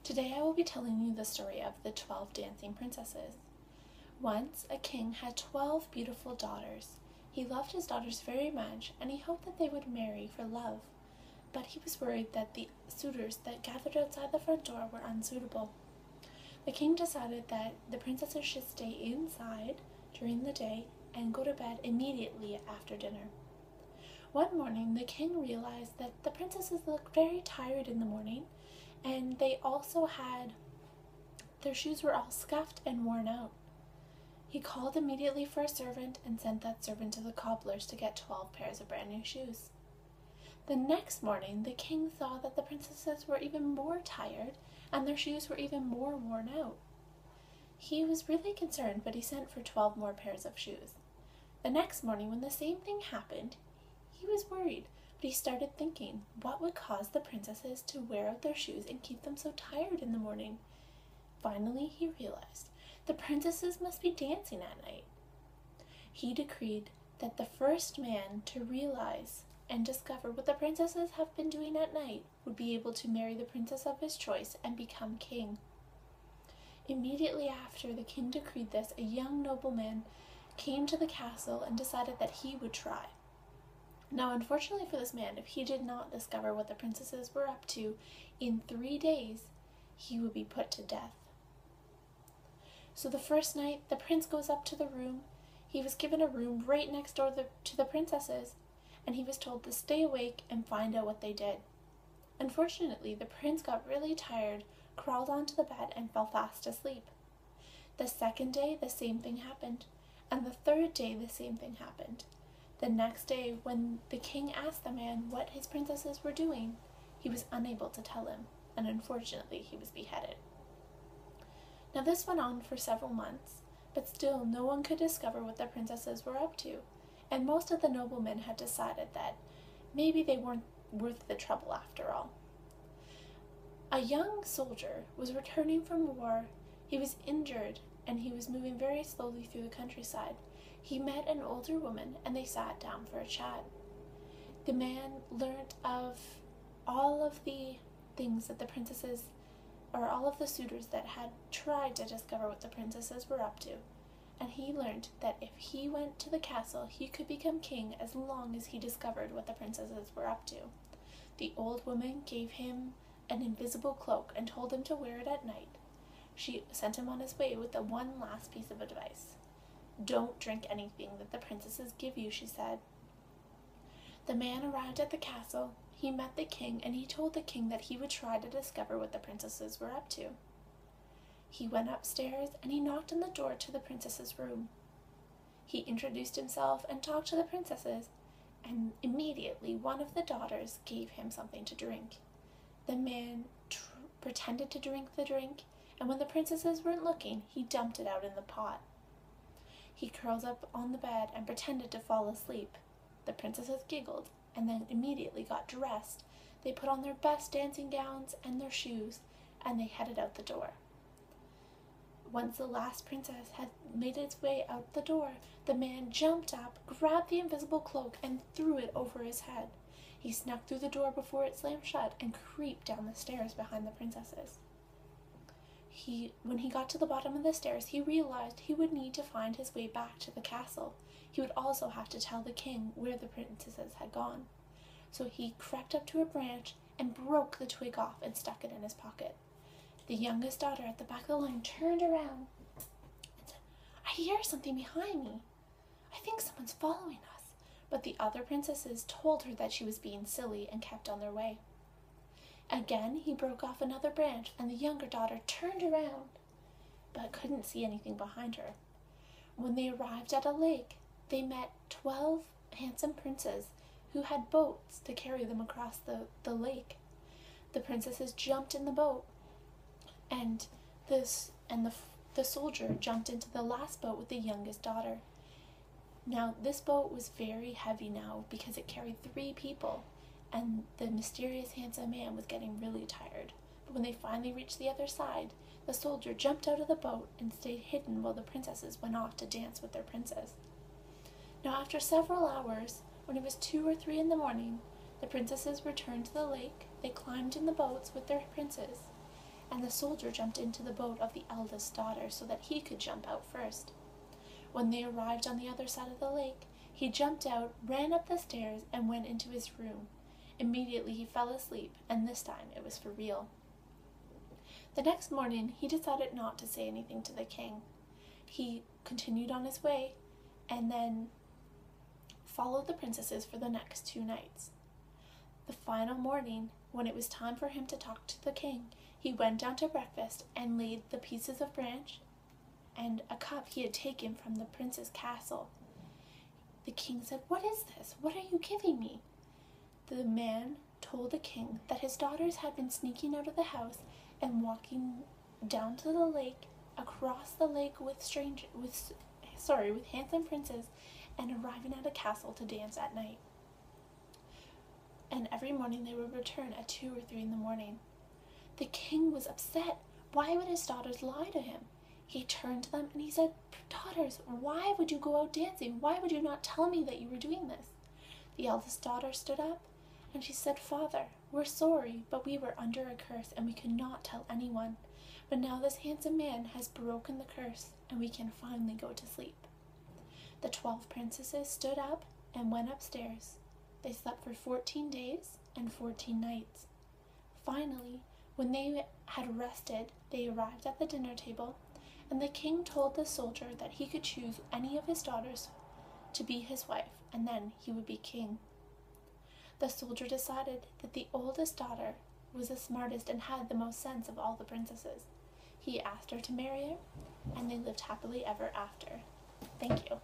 Today I will be telling you the story of the 12 dancing princesses. Once a king had 12 beautiful daughters. He loved his daughters very much, and he hoped that they would marry for love. But he was worried that the suitors that gathered outside the front door were unsuitable. The king decided that the princesses should stay inside during the day and go to bed immediately after dinner. One morning, the king realized that the princesses looked very tired in the morning, and they also had, their shoes were all scuffed and worn out. He called immediately for a servant and sent that servant to the cobblers to get 12 pairs of brand new shoes. The next morning, the king saw that the princesses were even more tired and their shoes were even more worn out. He was really concerned, but he sent for 12 more pairs of shoes. The next morning, when the same thing happened, he was worried, but he started thinking, what would cause the princesses to wear out their shoes and keep them so tired in the morning? Finally, he realized the princesses must be dancing at night. He decreed that the first man to realize and discover what the princesses have been doing at night would be able to marry the princess of his choice and become king. Immediately after the king decreed this, a young nobleman came to the castle and decided that he would try. Now, unfortunately for this man, if he did not discover what the princesses were up to in 3 days, he would be put to death. So the first night, the prince goes up to the room. He was given a room right next door to the princesses, and he was told to stay awake and find out what they did. Unfortunately, the prince got really tired, crawled onto the bed, and fell fast asleep. The second day, the same thing happened, and the third day, the same thing happened. The next day, when the king asked the man what his princesses were doing, he was unable to tell him, and unfortunately he was beheaded. Now this went on for several months, but still no one could discover what the princesses were up to, and most of the noblemen had decided that maybe they weren't worth the trouble after all. A young soldier was returning from war. He was injured, and he was moving very slowly through the countryside. He met an older woman, and they sat down for a chat. The man learned of all of the things that the princesses, or all of the suitors that had tried to discover what the princesses were up to, and he learned that if he went to the castle, he could become king as long as he discovered what the princesses were up to. The old woman gave him an invisible cloak and told him to wear it at night. She sent him on his way with the one last piece of advice. Don't drink anything that the princesses give you, she said. The man arrived at the castle. He met the king, and he told the king that he would try to discover what the princesses were up to. He went upstairs, and he knocked on the door to the princess's room. He introduced himself and talked to the princesses, and immediately one of the daughters gave him something to drink. The man pretended to drink the drink, and when the princesses weren't looking, he dumped it out in the pot. He curled up on the bed and pretended to fall asleep. The princesses giggled and then immediately got dressed. They put on their best dancing gowns and their shoes, and they headed out the door. Once the last princess had made its way out the door, the man jumped up, grabbed the invisible cloak, and threw it over his head. He snuck through the door before it slammed shut and creeped down the stairs behind the princesses. When he got to the bottom of the stairs, he realized he would need to find his way back to the castle. He would also have to tell the king where the princesses had gone. So he crept up to a branch and broke the twig off and stuck it in his pocket. The youngest daughter at the back of the line turned around and said, "I hear something behind me. I think someone's following us." But the other princesses told her that she was being silly and kept on their way. Again, he broke off another branch, and the younger daughter turned around, but couldn't see anything behind her. When they arrived at a lake, they met 12 handsome princes who had boats to carry them across the lake. The princesses jumped in the boat, and the soldier jumped into the last boat with the youngest daughter. Now, this boat was very heavy now because it carried 3 people, and the mysterious handsome man was getting really tired. But when they finally reached the other side, the soldier jumped out of the boat and stayed hidden while the princesses went off to dance with their princes. Now, after several hours, when it was 2 or 3 in the morning, the princesses returned to the lake. They climbed in the boats with their princes, and the soldier jumped into the boat of the eldest daughter so that he could jump out first. When they arrived on the other side of the lake, he jumped out, ran up the stairs, and went into his room. Immediately he fell asleep, and this time it was for real. The next morning he decided not to say anything to the king. He continued on his way, and then followed the princesses for the next 2 nights. The final morning, when it was time for him to talk to the king, he went down to breakfast and laid the pieces of branch and a cup he had taken from the prince's castle. The king said, "What is this? What are you giving me?" The man told the king that his daughters had been sneaking out of the house and walking down to the lake, across the lake with handsome princes, and arriving at a castle to dance at night. And every morning they would return at 2 or 3 in the morning. The king was upset. Why would his daughters lie to him? He turned to them and he said, "Daughters, why would you go out dancing? Why would you not tell me that you were doing this?" The eldest daughter stood up and she said, "Father, we're sorry, but we were under a curse and we could not tell anyone. But now this handsome man has broken the curse and we can finally go to sleep." The 12 princesses stood up and went upstairs. They slept for 14 days and 14 nights. Finally, when they had rested, they arrived at the dinner table, and the king told the soldier that he could choose any of his daughters to be his wife, and then he would be king. The soldier decided that the oldest daughter was the smartest and had the most sense of all the princesses. He asked her to marry him, and they lived happily ever after. Thank you.